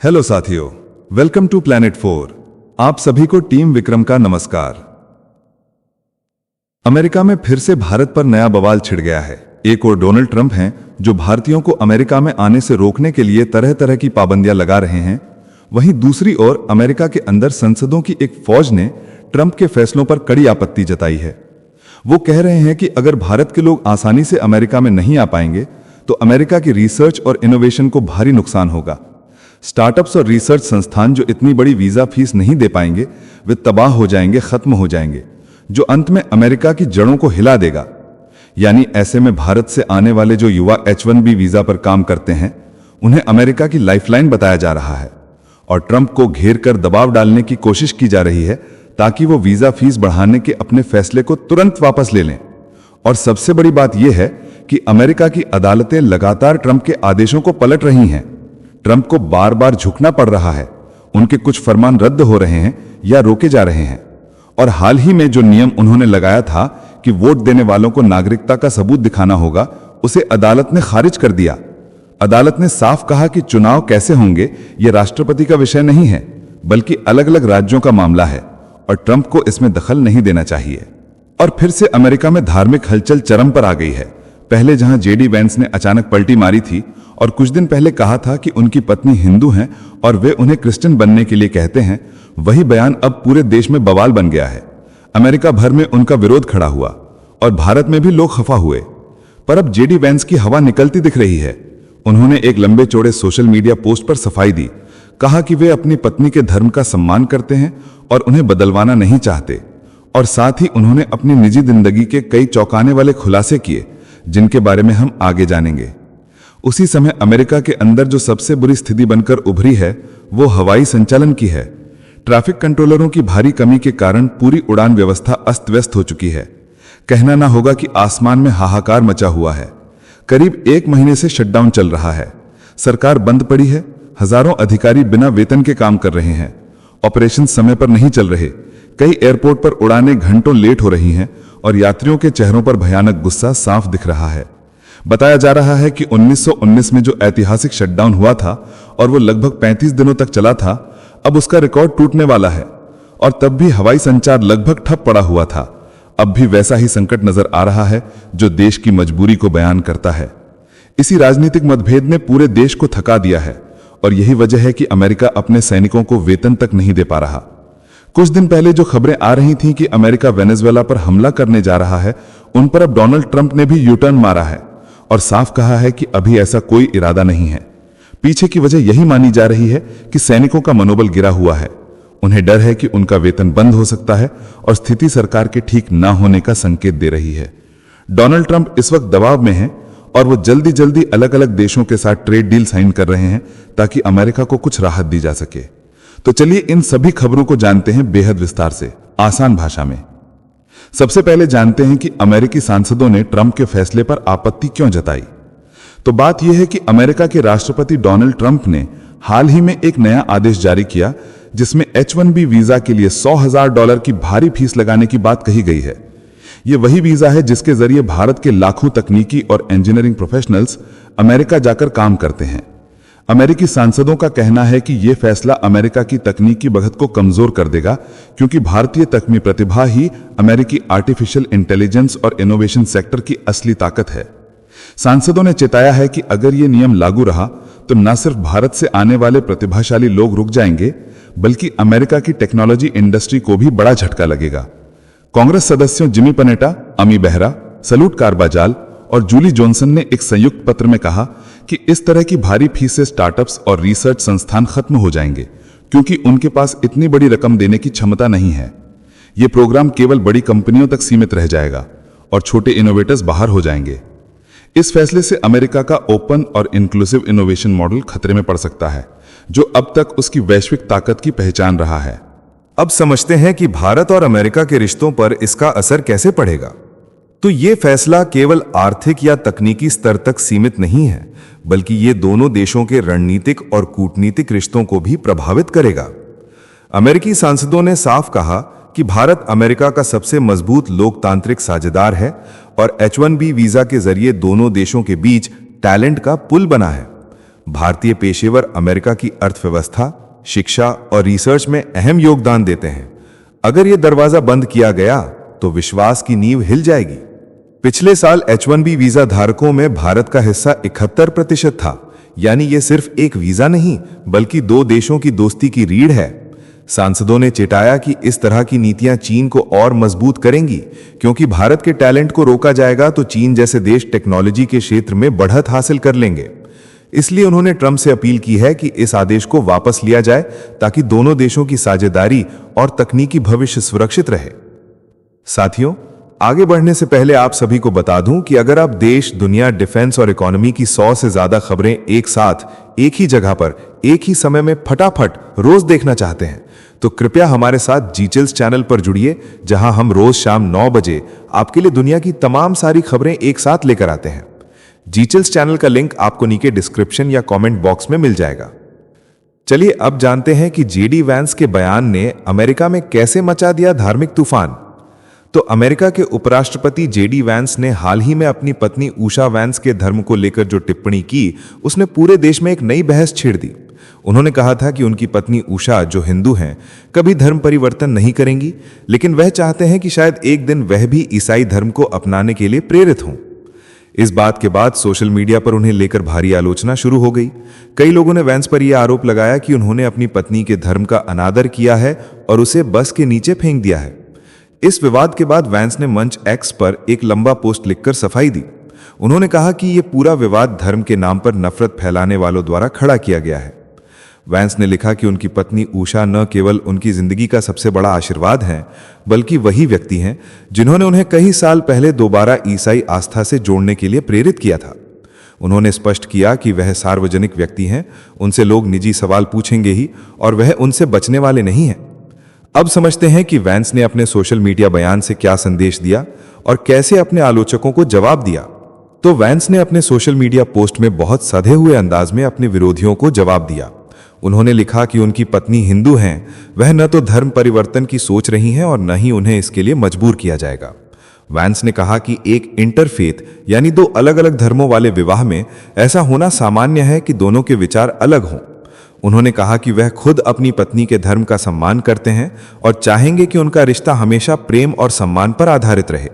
Hello साथियों, welcome to planet 4। आप सभी को टीम विक्रम का नमस्कार। अमेरिका में फिर से भारत पर नया बवाल छिड़ गया है। एक और डोनाल्ड ट्रंप हैं जो भारतीयों को अमेरिका में आने से रोकने के लिए तरह तरह की पाबंदियां लगा रहे हैं। वहीं दूसरी ओर अमेरिका के अंदर संसदों की एक फौज ने ट्रंप के फैसलों पर कड़ी आपत्ति जताई है। वो कह रहे हैं कि अगर भारत के लोग आसानी से अमेरिका में नहीं आ पाएंगे तो अमेरिका की रिसर्च और इनोवेशन को भारी नुकसान होगा। स्टार्टअप्स और रिसर्च संस्थान जो इतनी बड़ी वीजा फीस नहीं दे पाएंगे वे तबाह हो जाएंगे, खत्म हो जाएंगे, जो अंत में अमेरिका की जड़ों को हिला देगा। यानी ऐसे में भारत से आने वाले जो युवा H-1B वीजा पर काम करते हैं उन्हें अमेरिका की लाइफलाइन बताया जा रहा है और ट्रंप को घेर कर दबाव डालने की कोशिश की जा रही है ताकि वो वीजा फीस बढ़ाने के अपने फैसले को तुरंत वापस ले लें। और सबसे बड़ी बात यह है कि अमेरिका की अदालतें लगातार ट्रंप के आदेशों को पलट रही हैं। ट्रंप को बार बार झुकना पड़ रहा है, उनके कुछ फरमान रद्द हो रहे हैं या रोके जा रहे हैं। और हाल ही में जो नियम उन्होंने लगाया था कि वोट देने वालों को नागरिकता का सबूत दिखाना होगा, उसे अदालत ने खारिज कर दिया। अदालत ने साफ कहा कि चुनाव कैसे होंगे यह राष्ट्रपति का विषय नहीं है, बल्कि अलग अलग राज्यों का मामला है और ट्रंप को इसमें दखल नहीं देना चाहिए। और फिर से अमेरिका में धार्मिक हलचल चरम पर आ गई है। पहले जहां जेडी वेंस ने अचानक पलटी मारी थी और कुछ दिन पहले कहा था कि उनकी पत्नी हिंदू हैं और वे उन्हें क्रिश्चियन बनने के लिए कहते हैं, वही बयान अब पूरे देश में बवाल बन गया है। अमेरिका भर में उनका विरोध खड़ा हुआ और भारत में भी लोग खफा हुए। पर अब जेडी वेंस की हवा निकलती दिख रही है। उन्होंने एक लंबे चौड़े सोशल मीडिया पोस्ट पर सफाई दी, कहा कि वे अपनी पत्नी के धर्म का सम्मान करते हैं और उन्हें बदलवाना नहीं चाहते। और साथ ही उन्होंने अपनी निजी जिंदगी के कई चौंकाने वाले खुलासे किए जिनके बारे में हम आगे जानेंगे। उसी समय अमेरिका के अंदर जो सबसे बुरी स्थिति बनकर उभरी है वो हवाई संचालन की है। ट्रैफिक कंट्रोलरों की भारी कमी के कारण पूरी उड़ान व्यवस्था अस्त व्यस्त हो चुकी है। कहना ना होगा कि आसमान में हाहाकार मचा हुआ है। करीब 1 महीने से शटडाउन चल रहा है। सरकार बंद पड़ी है। हजारों अधिकारी बिना वेतन के काम कर रहे हैं। ऑपरेशन समय पर नहीं चल रहे। कई एयरपोर्ट पर उड़ानें घंटों लेट हो रही हैं और यात्रियों के चेहरों पर भयानक गुस्सा साफ दिख रहा है। बताया जा रहा है कि 1919 में जो ऐतिहासिक शटडाउन हुआ था और वो लगभग 35 दिनों तक चला था, अब उसका रिकॉर्ड टूटने वाला है। और तब भी हवाई संचार लगभग ठप पड़ा हुआ था। अब भी वैसा ही संकट नजर आ रहा है जो देश की मजबूरी को बयान करता है। इसी राजनीतिक मतभेद ने पूरे देश को थका दिया है और यही वजह है कि अमेरिका अपने सैनिकों को वेतन तक नहीं दे पा रहा। कुछ दिन पहले जो खबरें आ रही थीं कि अमेरिका वेनेजुएला पर हमला करने जा रहा है, उन पर अब डोनाल्ड ट्रंप ने भी यू टर्न मारा है और साफ कहा है कि अभी ऐसा कोई इरादा नहीं है। पीछे की वजह यही मानी जा रही है कि सैनिकों का मनोबल गिरा हुआ है। उन्हें डर है कि उनका वेतन बंद हो सकता है और स्थिति सरकार के ठीक ना होने का संकेत दे रही है। डोनाल्ड ट्रंप इस वक्त दबाव में हैं और वो जल्दी जल्दी अलग अलग देशों के साथ ट्रेड डील साइन कर रहे हैं ताकि अमेरिका को कुछ राहत दी जा सके। तो चलिए इन सभी खबरों को जानते हैं बेहद विस्तार से, आसान भाषा में। सबसे पहले जानते हैं कि अमेरिकी सांसदों ने ट्रंप के फैसले पर आपत्ति क्यों जताई। तो बात यह है कि अमेरिका के राष्ट्रपति डोनाल्ड ट्रंप ने हाल ही में एक नया आदेश जारी किया जिसमें H-1B वीजा के लिए $100,000 की भारी फीस लगाने की बात कही गई है। यह वही वीजा है जिसके जरिए भारत के लाखों तकनीकी और इंजीनियरिंग प्रोफेशनल्स अमेरिका जाकर काम करते हैं। अमेरिकी सांसदों का कहना है कि यह फैसला अमेरिका की तकनीकी बढ़त को कमजोर कर देगा क्योंकि भारतीय तकनीकी प्रतिभा ही अमेरिकी आर्टिफिशियल इंटेलिजेंस और इनोवेशन सेक्टर की असली ताकत है। सांसदों ने चेताया है कि अगर यह नियम लागू रहा तो न सिर्फ भारत से आने वाले प्रतिभाशाली लोग रुक जाएंगे, बल्कि अमेरिका की टेक्नोलॉजी इंडस्ट्री को भी बड़ा झटका लगेगा। कांग्रेस सदस्यों जिमी पनेटा, अमी बेहरा, सलूट कारबाजाल और जूली जॉनसन ने एक संयुक्त पत्र में कहा कि इस तरह की भारी फीस से स्टार्टअप्स और रिसर्च संस्थान खत्म हो जाएंगे क्योंकि उनके पास इतनी बड़ी रकम देने की क्षमता नहीं है। यह प्रोग्राम केवल बड़ी कंपनियों तक सीमित रह जाएगा और छोटे इनोवेटर्स बाहर हो जाएंगे। इस फैसले से अमेरिका का ओपन और इंक्लूसिव इनोवेशन मॉडल खतरे में पड़ सकता है, जो अब तक उसकी वैश्विक ताकत की पहचान रहा है। अब समझते हैं कि भारत और अमेरिका के रिश्तों पर इसका असर कैसे पड़ेगा। तो ये फैसला केवल आर्थिक या तकनीकी स्तर तक सीमित नहीं है, बल्कि ये दोनों देशों के रणनीतिक और कूटनीतिक रिश्तों को भी प्रभावित करेगा। अमेरिकी सांसदों ने साफ कहा कि भारत अमेरिका का सबसे मजबूत लोकतांत्रिक साझेदार है और H-1B वीजा के जरिए दोनों देशों के बीच टैलेंट का पुल बना है। भारतीय पेशेवर अमेरिका की अर्थव्यवस्था, शिक्षा और रिसर्च में अहम योगदान देते हैं। अगर यह दरवाजा बंद किया गया तो विश्वास की नींव हिल जाएगी। पिछले साल H1B वीजा धारकों में भारत का हिस्सा 71% था, यानी यह सिर्फ एक वीजा नहीं बल्कि दो देशों की दोस्ती की रीढ़ है। सांसदों ने चेताया कि इस तरह की नीतियां चीन को और मजबूत करेंगी, क्योंकि भारत के टैलेंट को रोका जाएगा तो चीन जैसे देश टेक्नोलॉजी के क्षेत्र में बढ़त हासिल कर लेंगे। इसलिए उन्होंने ट्रंप से अपील की है कि इस आदेश को वापस लिया जाए ताकि दोनों देशों की साझेदारी और तकनीकी भविष्य सुरक्षित रहे। साथियों, आगे बढ़ने से पहले आप सभी को बता दूं कि अगर आप देश, दुनिया, डिफेंस और इकोनॉमी की 100 से ज्यादा खबरें एक साथ, एक ही जगह पर, एक ही समय में फटाफट रोज देखना चाहते हैं तो कृपया हमारे साथ जीचिल्स चैनल पर जुड़िए, जहां हम रोज शाम 9 बजे आपके लिए दुनिया की तमाम सारी खबरें एक साथ लेकर आते हैं। जीचिल्स चैनल का लिंक आपको नीचे डिस्क्रिप्शन या कमेंट बॉक्स में मिल जाएगा। चलिए अब जानते हैं कि जेडी वैंस के बयान ने अमेरिका में कैसे मचा दिया धार्मिक तूफान। तो अमेरिका के उपराष्ट्रपति जेडी वैंस ने हाल ही में अपनी पत्नी उषा वैंस के धर्म को लेकर जो टिप्पणी की, उसने पूरे देश में एक नई बहस छेड़ दी। उन्होंने कहा था कि उनकी पत्नी उषा, जो हिंदू हैं, कभी धर्म परिवर्तन नहीं करेंगी, लेकिन वह चाहते हैं कि शायद एक दिन वह भी ईसाई धर्म को अपनाने के लिए प्रेरित हों। इस बात के बाद सोशल मीडिया पर उन्हें लेकर भारी आलोचना शुरू हो गई। कई लोगों ने वैंस पर यह आरोप लगाया कि उन्होंने अपनी पत्नी के धर्म का अनादर किया है और उसे बस के नीचे फेंक दिया है। इस विवाद के बाद वैंस ने मंच एक्स पर एक लंबा पोस्ट लिखकर सफाई दी। उन्होंने कहा कि यह पूरा विवाद धर्म के नाम पर नफरत फैलाने वालों द्वारा खड़ा किया गया है। वैंस ने लिखा कि उनकी पत्नी उषा न केवल उनकी जिंदगी का सबसे बड़ा आशीर्वाद हैं, बल्कि वही व्यक्ति हैं जिन्होंने उन्हें कई साल पहले दोबारा ईसाई आस्था से जोड़ने के लिए प्रेरित किया था। उन्होंने स्पष्ट किया कि वह सार्वजनिक व्यक्ति हैं, उनसे लोग निजी सवाल पूछेंगे ही और वह उनसे बचने वाले नहीं हैं। अब समझते हैं कि वैंस ने अपने सोशल मीडिया बयान से क्या संदेश दिया और कैसे अपने आलोचकों को जवाब दिया। तो वैंस ने अपने सोशल मीडिया पोस्ट में बहुत सधे हुए अंदाज में अपने विरोधियों को जवाब दिया। उन्होंने लिखा कि उनकी पत्नी हिंदू हैं, वह न तो धर्म परिवर्तन की सोच रही हैं और न ही उन्हें इसके लिए मजबूर किया जाएगा। वैंस ने कहा कि एक इंटरफेथ यानी दो अलग अलग धर्मों वाले विवाह में ऐसा होना सामान्य है कि दोनों के विचार अलग हों। उन्होंने कहा कि वह खुद अपनी पत्नी के धर्म का सम्मान करते हैं और चाहेंगे कि उनका रिश्ता हमेशा प्रेम और सम्मान पर आधारित रहे।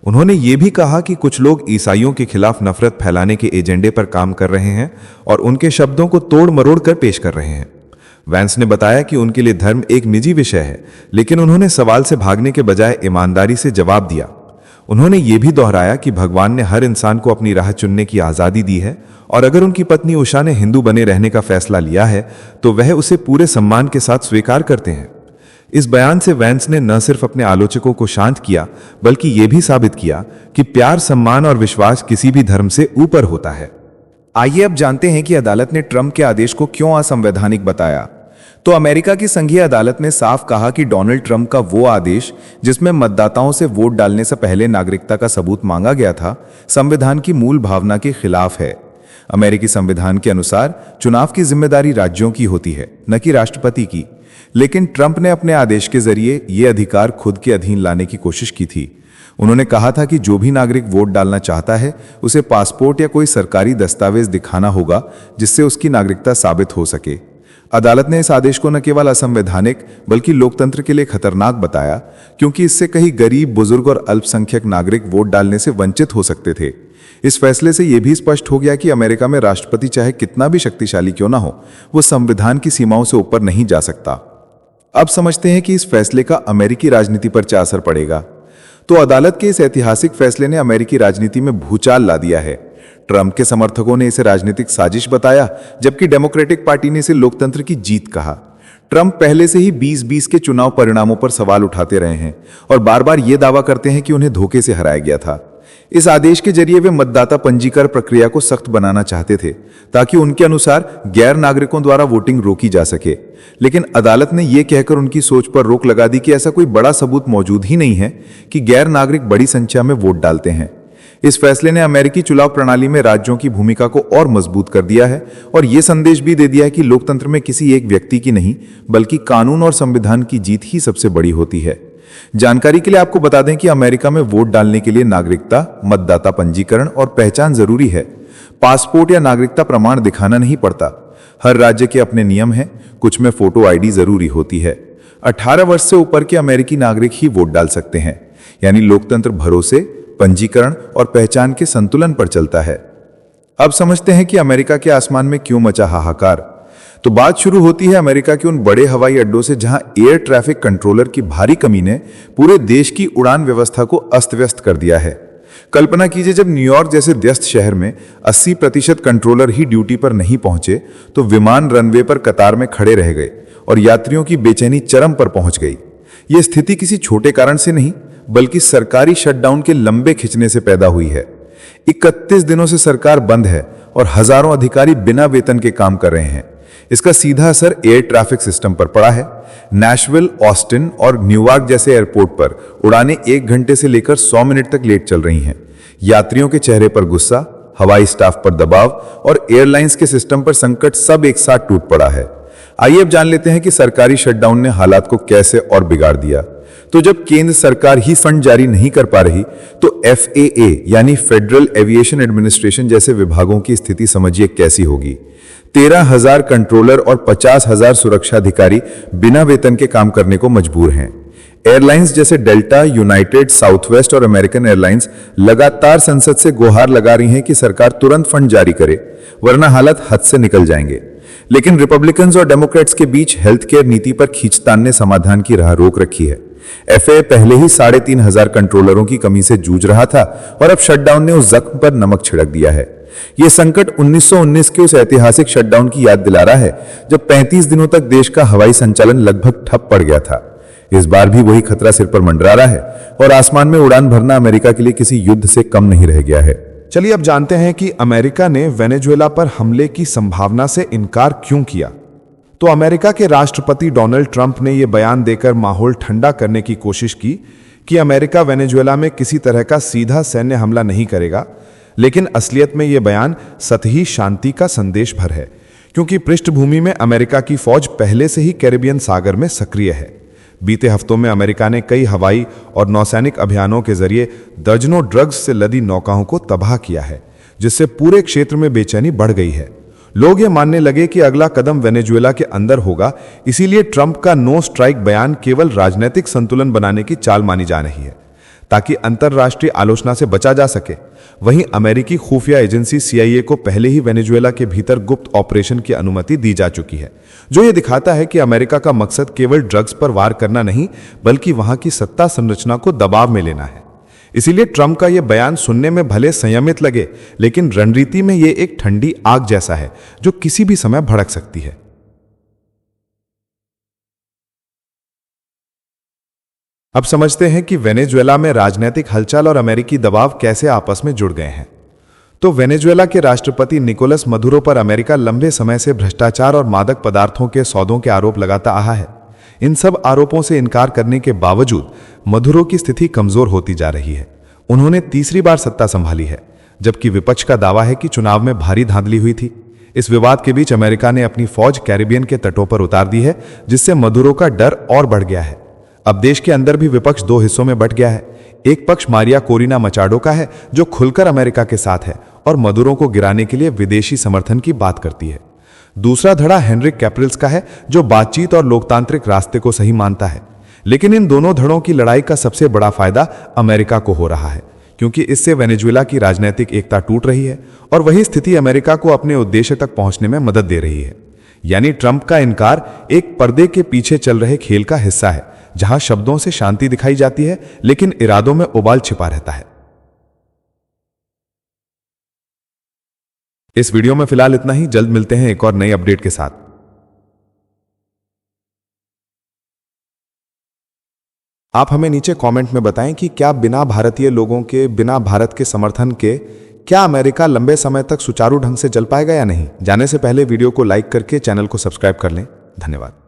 उन्होंने ये भी कहा कि कुछ लोग ईसाइयों के खिलाफ नफरत फैलाने के एजेंडे पर काम कर रहे हैं और उनके शब्दों को तोड़ मरोड़ कर पेश कर रहे हैं। वैंस ने बताया कि उनके लिए धर्म एक निजी विषय है, लेकिन उन्होंने सवाल से भागने के बजाय ईमानदारी से जवाब दिया। उन्होंने ये भी दोहराया कि भगवान ने हर इंसान को अपनी राह चुनने की आज़ादी दी है और अगर उनकी पत्नी उषा ने हिंदू बने रहने का फैसला लिया है तो वह उसे पूरे सम्मान के साथ स्वीकार करते हैं। इस बयान से वैंस ने न सिर्फ अपने आलोचकों को शांत किया, बल्कि यह भी साबित किया कि प्यार, सम्मान और विश्वास किसी भी धर्म से ऊपर होता है। आइए अब जानते हैं कि अदालत ने ट्रंप के आदेश को क्यों असंवैधानिक बताया। तो अमेरिका की संघीय अदालत ने साफ कहा कि डोनाल्ड ट्रंप का वो आदेश जिसमें मतदाताओं से वोट डालने से पहले नागरिकता का सबूत मांगा गया था, संविधान की मूल भावना के खिलाफ है। अमेरिकी संविधान के अनुसार चुनाव की जिम्मेदारी राज्यों की होती है, न कि राष्ट्रपति की। लेकिन ट्रंप ने अपने आदेश के जरिए ये अधिकार खुद के अधीन लाने की कोशिश की थी। उन्होंने कहा था कि जो भी नागरिक वोट डालना चाहता है उसे पासपोर्ट या कोई सरकारी दस्तावेज दिखाना होगा जिससे उसकी नागरिकता साबित हो सके। अदालत ने इस आदेश को न केवल असंवैधानिक बल्कि लोकतंत्र के लिए खतरनाक बताया, क्योंकि इससे कई गरीब, बुजुर्ग और अल्पसंख्यक नागरिक वोट डालने से वंचित हो सकते थे। इस फैसले से यह भी स्पष्ट हो गया कि अमेरिका में राष्ट्रपति चाहे कितना भी शक्तिशाली क्यों ना हो, वो संविधान की सीमाओं से ऊपर नहीं जा सकता। अब समझते हैं कि इस फैसले का अमेरिकी राजनीति पर क्या असर पड़ेगा। तो अदालत के इस ऐतिहासिक फैसले ने अमेरिकी राजनीति में भूचाल ला दिया है। ट्रंप के समर्थकों ने इसे राजनीतिक साजिश बताया, जबकि डेमोक्रेटिक पार्टी ने इसे लोकतंत्र की जीत कहा। ट्रंप पहले से ही 2020 के चुनाव परिणामों पर सवाल उठाते रहे हैं और बार बार ये दावा करते हैं कि उन्हें धोखे से हराया गया था। इस आदेश के जरिए वे मतदाता पंजीकरण प्रक्रिया को सख्त बनाना चाहते थे, ताकि उनके अनुसार गैर नागरिकों द्वारा वोटिंग रोकी जा सके। लेकिन अदालत ने यह कहकर उनकी सोच पर रोक लगा दी कि ऐसा कोई बड़ा सबूत मौजूद ही नहीं है कि गैर नागरिक बड़ी संख्या में वोट डालते हैं। इस फैसले ने अमेरिकी चुनाव प्रणाली में राज्यों की भूमिका को और मजबूत कर दिया है और यह संदेश भी दे दिया है कि लोकतंत्र में किसी एक व्यक्ति की नहीं, बल्कि कानून और संविधान की जीत ही सबसे बड़ी होती है। जानकारी के लिए आपको बता दें कि अमेरिका में वोट डालने के लिए नागरिकता, मतदाता पंजीकरण और पहचान जरूरी है। पासपोर्ट या नागरिकता प्रमाण दिखाना नहीं पड़ता। हर राज्य के अपने नियम हैं, कुछ में फोटो आईडी जरूरी होती है। 18 वर्ष से ऊपर के अमेरिकी नागरिक ही वोट डाल सकते हैं, यानी लोकतंत्र भरोसे, पंजीकरण और पहचान के संतुलन पर चलता है। अब समझते हैं कि अमेरिका के आसमान में क्यों मचा हाहाकार। तो बात शुरू होती है अमेरिका के उन बड़े हवाई अड्डों से जहां एयर ट्रैफिक कंट्रोलर की भारी कमी ने पूरे देश की उड़ान व्यवस्था को अस्त व्यस्त कर दिया है। कल्पना कीजिए, जब न्यूयॉर्क जैसे व्यस्त शहर में 80% कंट्रोलर ही ड्यूटी पर नहीं पहुंचे तो विमान रनवे पर कतार में खड़े रह गए और यात्रियों की बेचैनी चरम पर पहुंच गई। यह स्थिति किसी छोटे कारण से नहीं, बल्कि सरकारी शटडाउन के लंबे खिंचने से पैदा हुई है। 31 दिनों से सरकार बंद है और हजारों अधिकारी बिना वेतन के काम कर रहे हैं। इसका सीधा असर एयर ट्रैफिक सिस्टम पर पड़ा है। नैशविल, ऑस्टिन और न्यूयॉर्क जैसे एयरपोर्ट पर उड़ानें 1 घंटे से लेकर 100 मिनट तक लेट चल रही हैं। यात्रियों के चेहरे पर गुस्सा, हवाई स्टाफ पर दबाव और एयरलाइंस के सिस्टम पर संकट सब एक साथ टूट पड़ा है। आइए अब जान लेते हैं कि सरकारी शटडाउन ने हालात को कैसे और बिगाड़ दिया। तो जब केंद्र सरकार ही फंड जारी नहीं कर पा रही तो FAA यानी फेडरल एविएशन एडमिनिस्ट्रेशन जैसे विभागों की स्थिति समझिए कैसी होगी। 13,000 कंट्रोलर और 50,000 सुरक्षा अधिकारी बिना वेतन के काम करने को मजबूर हैं। एयरलाइंस जैसे डेल्टा, यूनाइटेड, साउथवेस्ट और अमेरिकन एयरलाइंस लगातार संसद से गुहार लगा रही हैं कि सरकार तुरंत फंड जारी करे, वरना हालत हद से निकल जाएंगे। लेकिन रिपब्लिकन्स और डेमोक्रेट्स के बीच हेल्थ केयर नीति पर खींचतान ने समाधान की राह रोक रखी है। FAA पहले ही 3,500 कंट्रोलरों की कमी से जूझ रहा था और अब शटडाउन ने उस जख्म पर नमक छिड़क दिया है। यह संकट 1919 के उस ऐतिहासिक शटडाउन की याद दिला रहा है जब 35 दिनों तक देश का हवाई संचालन लगभग ठप पड़ गया था। इस बार भी वही खतरा सिर पर मंडरा रहा है और आसमान में उड़ान भरना अमेरिका के लिए किसी युद्ध से कम नहीं रह गया है। चलिए अब जानते हैं कि अमेरिका ने वेनेजुएला पर हमले की संभावना से इनकार क्यों किया। तो अमेरिका के राष्ट्रपति डोनाल्ड ट्रंप ने यह बयान देकर माहौल ठंडा करने की कोशिश की कि अमेरिका वेनेजुएला में किसी तरह का सीधा सैन्य हमला नहीं करेगा, लेकिन असलियत में यह बयान सतही शांति का संदेश भर है, क्योंकि पृष्ठभूमि में अमेरिका की फौज पहले से ही कैरिबियन सागर में सक्रिय है। बीते हफ्तों में अमेरिका ने कई हवाई और नौसैनिक अभियानों के जरिए दर्जनों ड्रग्स से लदी नौकाओं को तबाह किया है, जिससे पूरे क्षेत्र में बेचैनी बढ़ गई है। लोग ये मानने लगे कि अगला कदम वेनेजुएला के अंदर होगा, इसीलिए ट्रंप का नो स्ट्राइक बयान केवल राजनीतिक संतुलन बनाने की चाल मानी जा रही है, ताकि अंतर्राष्ट्रीय आलोचना से बचा जा सके। वहीं अमेरिकी खुफिया एजेंसी CIA को पहले ही वेनेजुएला के भीतर गुप्त ऑपरेशन की अनुमति दी जा चुकी है, जो ये दिखाता है कि अमेरिका का मकसद केवल ड्रग्स पर वार करना नहीं, बल्कि वहां की सत्ता संरचना को दबाव में लेना है। इसीलिए ट्रंप का यह बयान सुनने में भले संयमित लगे, लेकिन रणनीति में यह एक ठंडी आग जैसा है जो किसी भी समय भड़क सकती है। अब समझते हैं कि वेनेजुएला में राजनीतिक हलचल और अमेरिकी दबाव कैसे आपस में जुड़ गए हैं। तो वेनेजुएला के राष्ट्रपति निकोलस मदुरो पर अमेरिका लंबे समय से भ्रष्टाचार और मादक पदार्थों के सौदों के आरोप लगाता आया है। इन सब आरोपों से इनकार करने के बावजूद मदुरो की स्थिति कमजोर होती जा रही है। उन्होंने तीसरी बार सत्ता संभाली है, जबकि विपक्ष का दावा है कि चुनाव में भारी धांधली हुई थी। इस विवाद के बीच अमेरिका ने अपनी फौज कैरिबियन के तटों पर उतार दी है, जिससे मदुरो का डर और बढ़ गया है। अब देश के अंदर भी विपक्ष 2 हिस्सों में बंट गया है। एक पक्ष मारिया कोरिना मचाडो का है, जो खुलकर अमेरिका के साथ है और मदुरो को गिराने के लिए विदेशी समर्थन की बात करती है। दूसरा धड़ा हेनरिक कैप्रिल्स का है, जो बातचीत और लोकतांत्रिक रास्ते को सही मानता है। लेकिन इन दोनों धड़ों की लड़ाई का सबसे बड़ा फायदा अमेरिका को हो रहा है, क्योंकि इससे वेनेजुएला की राजनीतिक एकता टूट रही है और वही स्थिति अमेरिका को अपने उद्देश्य तक पहुंचने में मदद दे रही है। यानी ट्रंप का इनकार एक पर्दे के पीछे चल रहे खेल का हिस्सा है, जहां शब्दों से शांति दिखाई जाती है, लेकिन इरादों में उबाल छिपा रहता है। इस वीडियो में फिलहाल इतना ही। जल्द मिलते हैं एक और नई अपडेट के साथ। आप हमें नीचे कमेंट में बताएं कि क्या बिना भारतीय लोगों के, बिना भारत के समर्थन के, क्या अमेरिका लंबे समय तक सुचारू ढंग से चल पाएगा या नहीं। जाने से पहले वीडियो को लाइक करके चैनल को सब्सक्राइब कर लें। धन्यवाद।